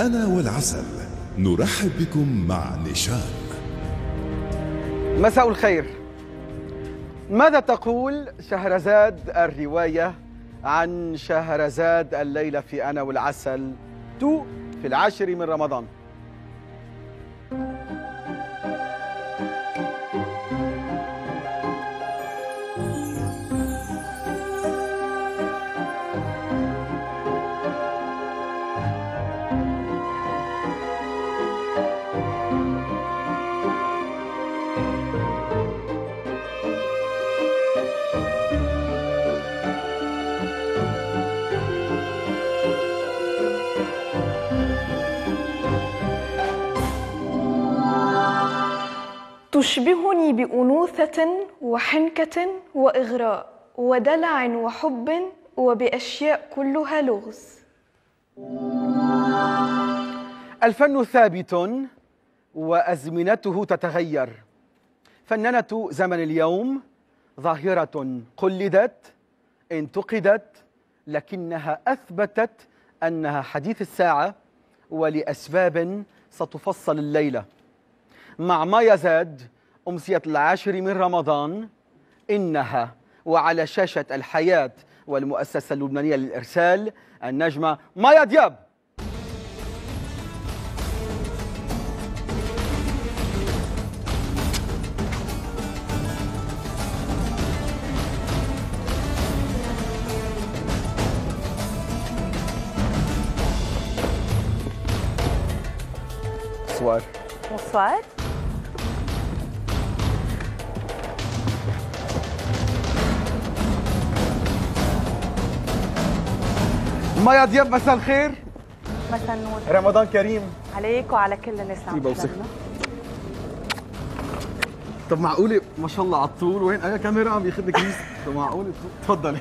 أنا والعسل نرحب بكم مع نشان. مساء الخير. ماذا تقول شهرزاد الرواية عن شهرزاد الليلة في أنا والعسل في 10 من رمضان؟ تشبهني بأنوثة وحنكة وإغراء ودلع وحب وبأشياء كلها لغز. الفن ثابت وأزمنته تتغير. فنانة زمن اليوم ظاهرة قلدت انتقدت، لكنها أثبتت أنها حديث الساعة ولأسباب ستفصل الليلة. مع مايا زاد أمسية 10 من رمضان، إنها وعلى شاشة الحياة والمؤسسة اللبنانية للإرسال النجمة مايا دياب. Bonsoir. Bonsoir. مايا دياب، مساء الخير. مساء النور. رمضان كريم عليك وعلى كل الناس اللي عم تشاهدنا. طب معقولة ما شاء الله على الطول؟ وين أي كاميرا عم ياخذ لك ريس؟ طب معقولة؟ تفضلي.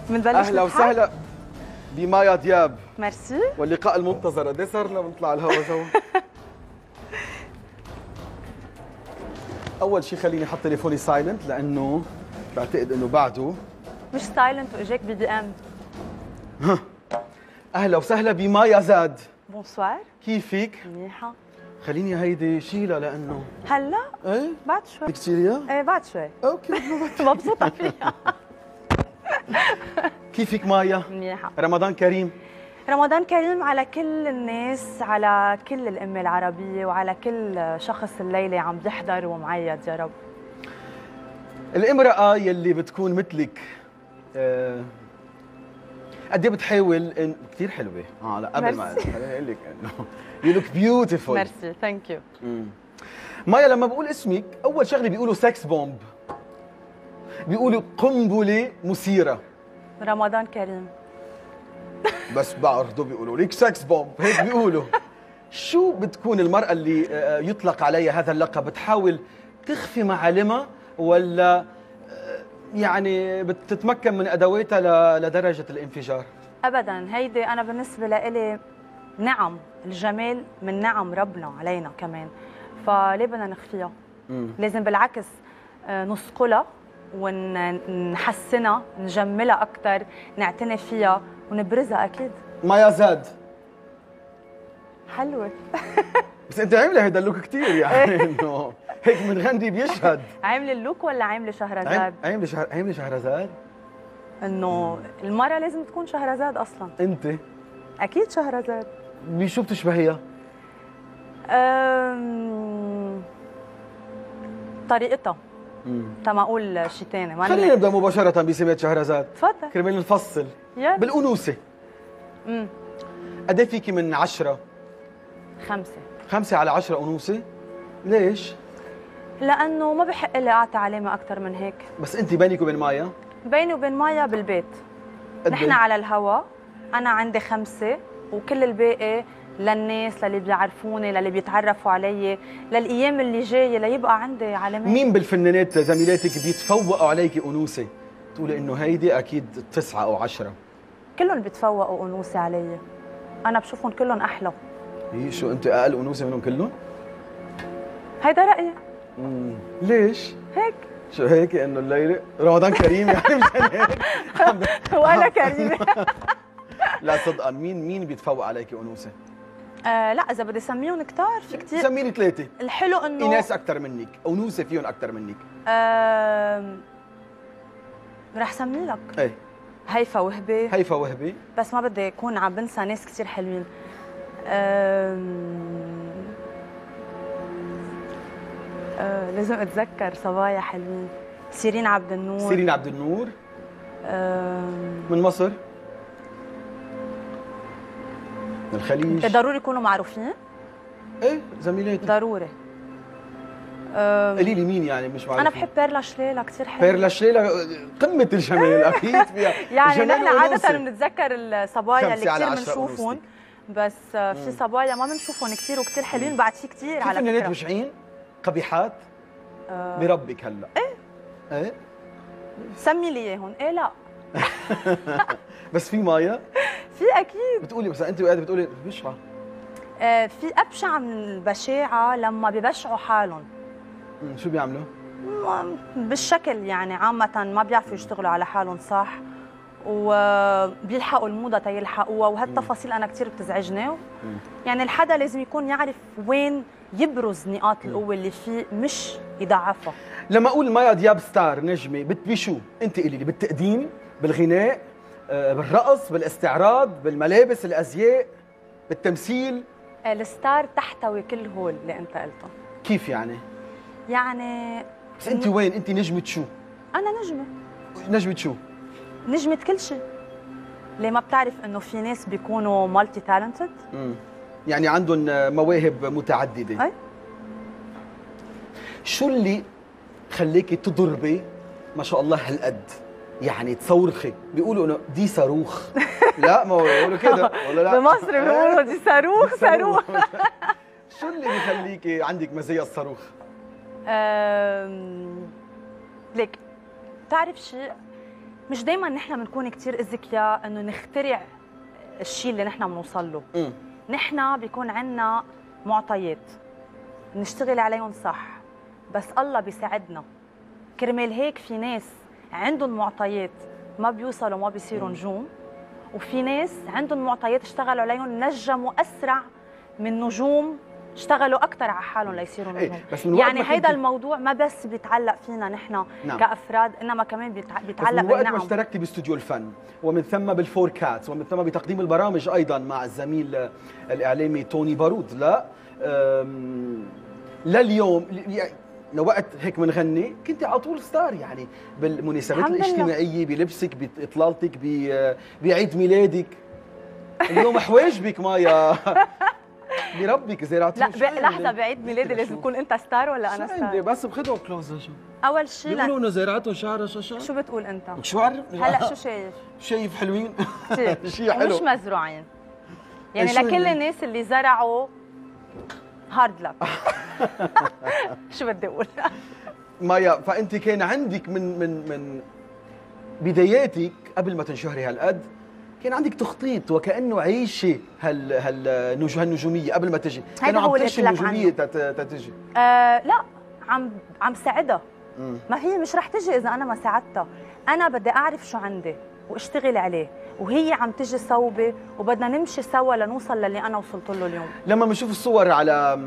بنبلش أهلا وسهلا بمايا دياب. ميرسي. واللقاء المنتظر، قد ايه صار لنا بنطلع على الهواء سوا؟ أول شيء خليني أحط تليفوني سايلنت، لأنه بعتقد إنه بعده مش سايلنت واجاك بي ام. أهلا وسهلا بمايا زاد. بونسوار. كيفك؟ منيحة. خليني هيدي شيلها لأنه هلا؟ ايه؟ بعد شوي. بدك تشيليها؟ ايه بعد شوي. اوكي. مبسوطة فيها. كيفك مايا؟ منيحة. رمضان كريم. رمضان كريم على كل الناس، على كل الأمة العربية، وعلى كل شخص الليلة عم بيحضر ومعيد يا رب. الامرأة يلي بتكون مثلك قد ايه بتحاول كثير حلوة. لا قبل ما اقول لك انه يو لوك بيوتيفول. ميرسي، ثانك يو. مايا، لما بقول اسمك اول شغله بيقولوا سكس بومب، بيقولوا قنبله مثيره. رمضان كريم. بس برضه بيقولوا لك سكس بومب، هيك بيقولوا. شو بتكون المرأة اللي يطلق عليها هذا اللقب؟ بتحاول تخفي معالمها ولا يعني بتتمكن من ادواتها لدرجة الانفجار؟ ابدا، هيدي انا بالنسبة لإلي نعم، الجمال من نعم ربنا علينا كمان، فليه بدنا نخفيها؟ لازم بالعكس نصقلها ونحسنها، نجملها أكثر، نعتني فيها ونبرزها أكيد. مايا زاد حلوة. بس أنت عاملة هيدا اللوك كثير، يعني إنه هيك من غندي بيشهد. عاملة اللوك ولا عاملة شهرزاد؟ عاملة شهرزاد؟ إنه المرأة لازم تكون شهرزاد أصلاً. أنت؟ أكيد شهرزاد. بشو بتشبهيها؟ طريقتها. تما اقول شيء ثاني. خلينا نبدا مباشره بسمات شهرزاد. تفضل. كرمال نفصل. يلا. بالانوثه. قد ايه فيكي من 10؟ 5. 5 على 10 انوثه؟ ليش؟ لانه ما بحق لي اعطي علامه اكثر من هيك. بس انت بينك وبين مايا؟ بيني وبين مايا بالبيت. نحن على الهوا، انا عندي 5 وكل الباقي للناس، للي بيعرفوني، للي بيتعرفوا علي، للايام اللي جايه ليبقى عندي علامات. مين بالفنانات زميلاتك بيتفوقوا عليكي انوثه؟ تقولي انه هيدي اكيد 9 أو 10. كلهم بيتفوقوا انوثه علي. انا بشوفهم كلهم احلى. ايه شو انت اقل انوثه منهم كلهم؟ هيدا رايي. ليش؟ هيك. شو هيك انه الليله رمضان كريم يعني مشان هيك ولا كريمه. لا صدقا، مين بيتفوق عليك أنوثة؟ لا اذا بدي اسميهم كثار في كثير. سميني ثلاثة. الحلو انه ايناس أكثر منك، أنوثة فيهم أكثر منك. رح سمي لك. ايه هيفا وهبي. هيفا وهبي. بس ما بدي اكون عم بنسى ناس كثير حلوين. لازم اتذكر صبايا حلوين. سيرين عبد النور. سيرين عبد النور. من مصر. من الخليج. ضروري يكونوا معروفين. ايه زميلاتي ضروري. قولي لي مين يعني مش معروف. انا بحب بيرلا شليلة كثير حلوه. بيرلا شليلة قمة الجمال اكيد فيها. يعني نحن عادة بنتذكر الصبايا اللي كثير بنشوفهم، بس في صبايا ما بنشوفهم كثير وكثير حلوين. بعد في كثير على فكرة. كيف بشعين قبيحات؟ بربك هلا. ايه سمي لي اياهم. ايه لا بس في مايا؟ في اكيد. بتقولي بس انت وقاعده بتقولي بشعه. في ابشع من البشاعه لما ببشعوا حالهم. شو بيعملوا؟ بالشكل يعني عامة ما بيعرفوا يشتغلوا على حالهم صح، وبيلحقوا الموضة تيلحقوها، وهالتفاصيل أنا كثير بتزعجني. يعني الحدا لازم يكون يعرف وين يبرز نقاط القوة اللي فيه، مش يضعفها. لما أقول مايا دياب ستار نجمة بشو؟ أنت قولي لي، بالتقديم، بالغناء، بالرقص، بالاستعراض، بالملابس، الأزياء، بالتمثيل؟ الستار تحتوي كل هول اللي أنت قلتهم. كيف يعني؟ يعني بس انت وين؟ انت نجمة شو؟ انا نجمة. نجمة شو؟ نجمة كل شيء. ليه ما بتعرف انه في ناس بيكونوا مالتي تالنتد؟ يعني عندهم مواهب متعددة. اي. شو اللي خليكي تضربي ما شاء الله هالقد؟ يعني تصورخي، بيقولوا انه دي صاروخ. لا ما هو بيقولوا كده ولا لا؟ بمصر بيقولوا دي صاروخ صاروخ. شو اللي بيخليكي عندك مزايا الصاروخ؟ ليك بتعرف شيء، مش دايما نحن بنكون كثير اذكياء انه نخترع الشيء اللي نحن بنوصل له. نحن بيكون عندنا معطيات نشتغل عليهم صح، بس الله بيساعدنا. كرمال هيك في ناس عندهم معطيات ما بيوصلوا ما بيصيروا نجوم، وفي ناس عندهم معطيات اشتغلوا عليهم نجموا اسرع من نجوم اشتغلوا اكثر على حالهم ليصيروا نجوم. بس من يعني هيدا الموضوع ما بس بيتعلق فينا نحن كافراد، انما كمان بيتعلق بالنعم. وقت ما اشتركتي باستوديو الفن، ومن ثم بالفوركات، ومن ثم بتقديم البرامج ايضا مع الزميل الاعلامي توني بارود، لا لليوم لوقت هيك بنغني كنت على طول ستار، يعني بالمناسبات الاجتماعيه، بلبسك، باطلالتك، بعيد ميلادك. اليوم حواجبك مايا بربك زي لا لحظه، بعيد ميلادي لازم تكون انت ستار ولا انا ستار؟ بس بخدوا كلوز. شو اول شيء بيقولوا انه زيراتهم شعرها شاشة. شو بتقول انت؟ شو عارف هلا شو شايف؟ شايف حلوين شيء حلو مش مزروعين، يعني لكل الناس اللي زرعوا هارد لك. شو بدي اقول؟ مايا، فانت كان عندك من بداياتك قبل ما تنشهري هالقد كان عندك تخطيط، وكانه عيشه هالنجوميه قبل ما تجي، كانوا عم تعيشي النجوميه تجي. لا عم ساعدها. ما هي مش رح تجي اذا انا ما ساعدتها. انا بدي اعرف شو عندي واشتغل عليه، وهي عم تجي صوبه، وبدنا نمشي سوا لنوصل للي انا وصلت له اليوم. لما بنشوف الصور على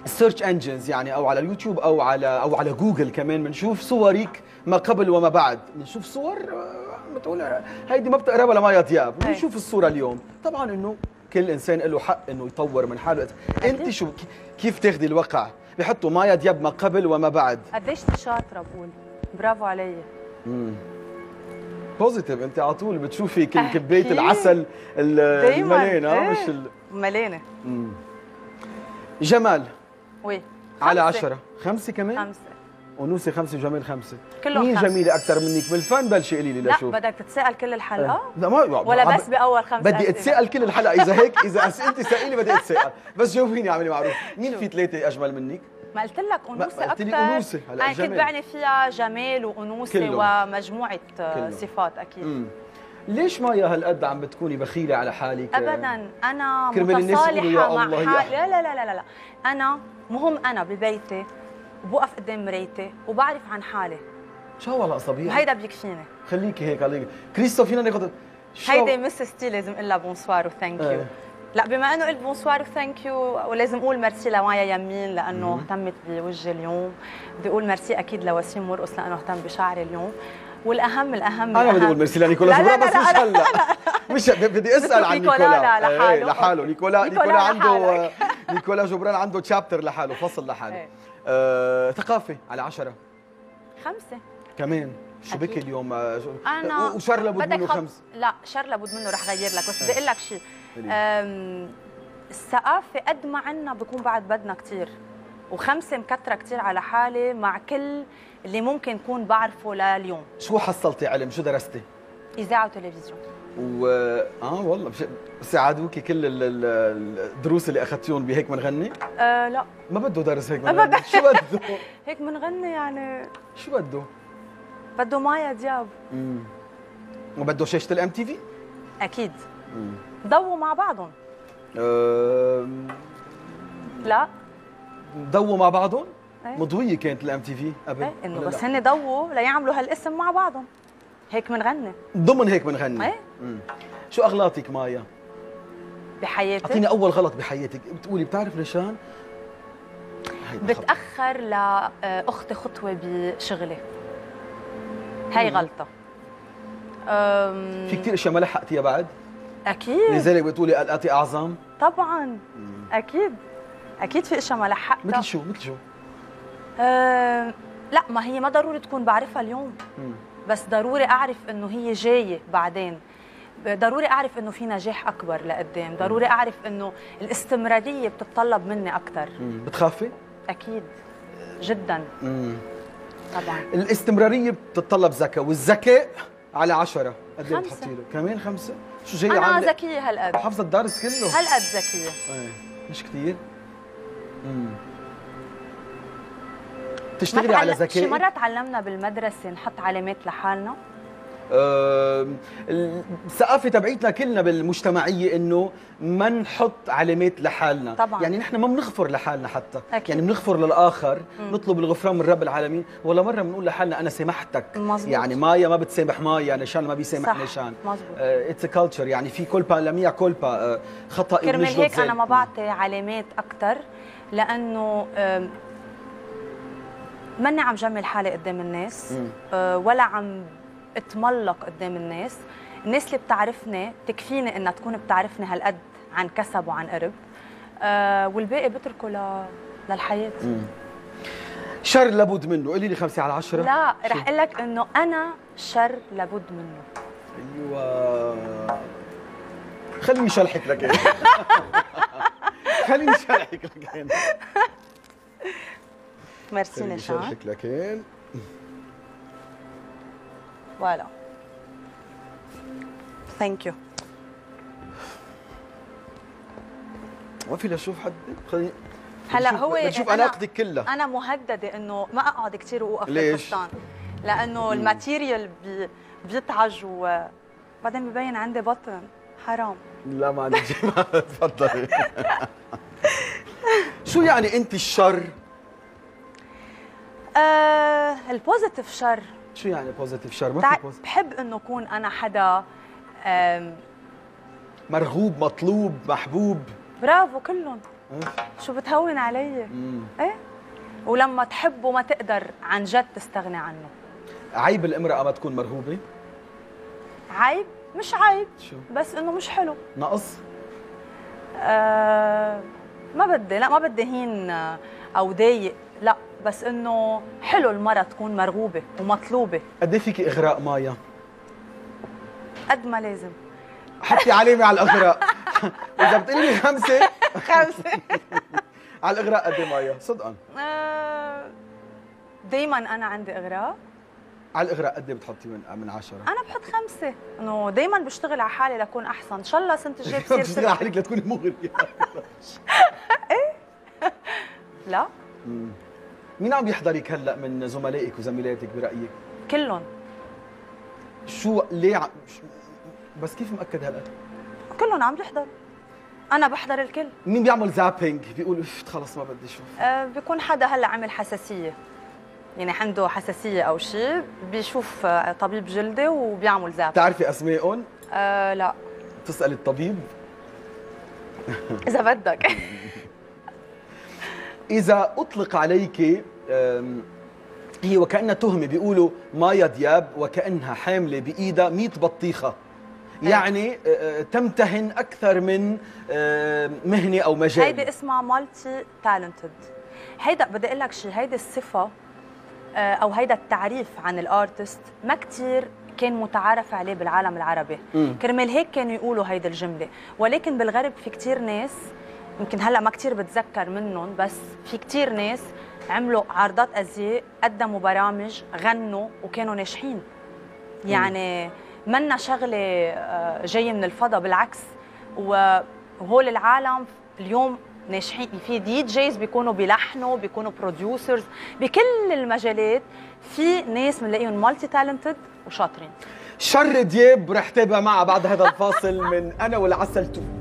السيرش انجنز، يعني او على اليوتيوب او على جوجل كمان، بنشوف صورك ما قبل وما بعد، بنشوف صور بتقول هيدي ما بتقربها ولا مايا دياب، بنشوف الصوره اليوم. طبعا انه كل انسان له حق انه يطور من حاله. انت شو كيف تاخذي الواقع؟ بحطوا مايا دياب ما قبل وما بعد. قديش شاطره بقول، برافو علي. بوزيتيف، انت على طول بتشوفي كبايه العسل المليانه، مش مليانه. جمال وي على 10 5 كمان 5 ونوسه 5 وجمال 5. كلهم مين 5. جميله اكثر منك بالفن؟ بلشي قولي لي لشوف. لا بدك تتساءل كل الحلقه؟ لا ما ولا بس باول 5 بدي اتساءل كل الحلقه. اذا هيك اذا انت سائلي بدي اتساءل، بس جاوبيني اعملي معروف. مين في 3 اجمل منك؟ ما قلت لك انوثه اكثر. قلت لي انوثه. هلا انا كنت بعني فيها جمال وانوثه ومجموعه صفات اكيد. ليش مايا هالقد عم بتكوني بخيله على حالك؟ ابدا، انا متصالحه مع حالي. لا لا لا لا لا، انا مهم انا ببيتي وبوقف قدام مرايتي وبعرف عن حالي. شو والله صبيه، وهيدا بيكفيني. خليكي هيك عليك. كريستو، فينا ناخذ هيدي مس ستي لازم اقول لها بونسوار وثانك يو. لا بما انه قلت بونسوار وثانك يو ولازم اقول ميرسي لمايا يمين لانه اهتمت بوجهي اليوم. بدي اقول ميرسي اكيد لوسيم مرقص لانه اهتم بشعري اليوم. والاهم انا بدي اقول ميرسي لنيكولا جبران بس مش هلا. مش بدي اسال عن نيكولا لحاله. نيكولا عنده نيكولا جبران عنده تشابتر لحاله، فصل لحاله. ثقافه على 10. 5 كمان. شو بكي اليوم؟ انا وشر لابد منه 5. لا شر لابد منه رح غير لك، بس بدي اقول لك شيء. الثقافه قد ما عنا بكون بعد بدنا كثير، و5 مكتره كثير على حالي مع كل اللي ممكن كون بعرفه لليوم. شو حصلتي علم؟ شو درستي؟ اذاعه وتلفزيون. والله ساعدوكي كل الدروس اللي اخذتيهم بهيك منغني؟ لا ما بده درس هيك منغني. شو بده؟ هيك منغني يعني. شو بده؟ بده مايا دياب. وبده شاشة الام تي في؟ اكيد. ضووا مع بعضهم. لا ضووا مع بعضهم؟ ايه؟ مضوية كانت الام تي في قبل؟ ايه انه بس هن ضووا ليعملوا هالاسم مع بعضهم. هيك منغني. ضمن هيك منغني. ايه؟ شو اغلاطك مايا؟ بحياتك؟ اعطيني اول غلط بحياتك، بتقولي بتعرف ليشان؟ بتأخر لأختي خطوة بشغلي. هاي غلطة. في كثير اشياء ما لحقتيها بعد؟ أكيد. لذلك بتقولي قلقاتي أعظم؟ طبعاً. أكيد. أكيد في اشياء ما لحقتها. مثل شو؟ مثل شو؟ لا ما هي ما ضروري تكون بعرفها اليوم. بس ضروري أعرف إنه هي جاية بعدين. ضروري أعرف إنه في نجاح أكبر لقدام، ضروري أعرف إنه الاستمرارية بتتطلب مني أكثر. بتخافي؟ أكيد. جداً. طبعاً. الاستمرارية بتتطلب ذكاء، والذكاء على 10 قد ايه بتحطي له؟ كمان 5؟ شو جاي عامله؟ أنا ذكية هالقد. حافظة الدرس كله؟ هالقد ذكية. مش كثير؟ تشتغلي على ذكائك؟ شي مرة تعلمنا بالمدرسة نحط علامات لحالنا؟ الثقافة تبعيتنا كلنا بالمجتمعية انه ما نحط علامات لحالنا. طبعا. يعني نحن ما بنغفر لحالنا حتى. أكيد. يعني بنغفر للآخر، نطلب الغفران من رب العالمين، ولا مرة بنقول لحالنا أنا سامحتك. مزبوط. يعني مايا ما بتسامح مايا، نشان ما بيسامح نشان. مزبوط. اتس كلتشر، يعني في كولبا لميع كولبا، خطأ كرمال هيك أنا ما بعطي علامات أكثر، لأنه ماني عم جمل حالي قدام الناس، ولا عم اتملق قدام الناس. الناس اللي بتعرفني تكفيني انها تكون بتعرفني هالقد عن كسب وعن قرب، والباقي بتركه للحياه. شر لابد منه، قولي لي 5 على 10. لا رح اقول لك انه انا شر لابد منه. ايوه خليني شلحك لكن. خليني شلحك لكن. ميرسي نشان. شلحك لكن. فوالا. ثانك يو. ما في لاشوف حد. خليني هلا هو نشوف اناقتك كلها. انا مهدده انه ما اقعد كثير واوقف ليش؟ بالفستان، لانه الماتيريال بيتعج وبعدين ببين عندي بطن حرام. لا ما عندك شيء. تفضلي. شو يعني انت الشر؟ البوزيتيف شر. شو يعني بوزيتيف شر؟ ما في بوزيتيف. بحب انه اكون انا حدا مرغوب، مطلوب، محبوب. برافو كلهم. شو بتهون علي؟ ايه. ولما تحبه ما تقدر عن جد تستغني عنه. عيب الامرأة ما تكون مرغوبة؟ عيب؟ مش عيب. شو؟ بس انه مش حلو. نقص؟ ما بدي هين او ضايق، لا بس انه حلو المرأة تكون مرغوبة ومطلوبة. قد ايه فيكي اغراء مايا؟ قد ما لازم. حطي علامة على الاغراء. اذا بتقولي لي 5 على الاغراء قد ايه مايا؟ صدقا. دايما انا عندي اغراء. على الاغراء قد ايه بتحطي من 10؟ انا بحط 5، انه دايما بشتغل على حالي لكون احسن، ان شاء الله السنه الجايه بصير بتشتغلي على حالك لتكوني مغرية. ايه؟ لا. مين عم يحضرك هلا من زملائك وزميلاتك برايك؟ كلهم. شو ليه بس كيف مأكد هلا؟ كلهم عم يحضروا. انا بحضر الكل. مين بيعمل زابينج؟ بيقول خلص ما بدي اشوف. بيكون حدا هلا عمل حساسيه، يعني عنده حساسيه او شيء، بيشوف طبيب جلدي وبيعمل زاب. بتعرفي اسمائهم؟ لا. تسأل الطبيب؟ إذا بدك. إذا أطلق عليك هي وكأنها تهمة، بيقولوا مايا دياب وكأنها حاملة بإيدها 100 بطيخة، يعني تمتهن أكثر من مهنة أو مجال. هيدي اسمها مالتي تالنتد. هيدا بدي أقول لك شيء، هيدي الصفة أو هيدا التعريف عن الارتست ما كتير كان متعارف عليه بالعالم العربي، كرمال هيك كانوا يقولوا هيدي الجملة. ولكن بالغرب في كتير ناس، يمكن هلا ما كتير بتذكر منهم، بس في كتير ناس عملوا عرضات ازياء، قدموا برامج، غنوا وكانوا ناجحين. يعني منا شغله جايه من الفضاء، بالعكس. وهول العالم اليوم ناجحين، في دي جيز بيكونوا بيلحنوا، بيكونوا بروديوسرز، بكل المجالات في ناس بنلاقيهم مالتي تالنتد وشاطرين. شر دياب رح تابع معها بعد هذا الفاصل من أنا والعسل 2.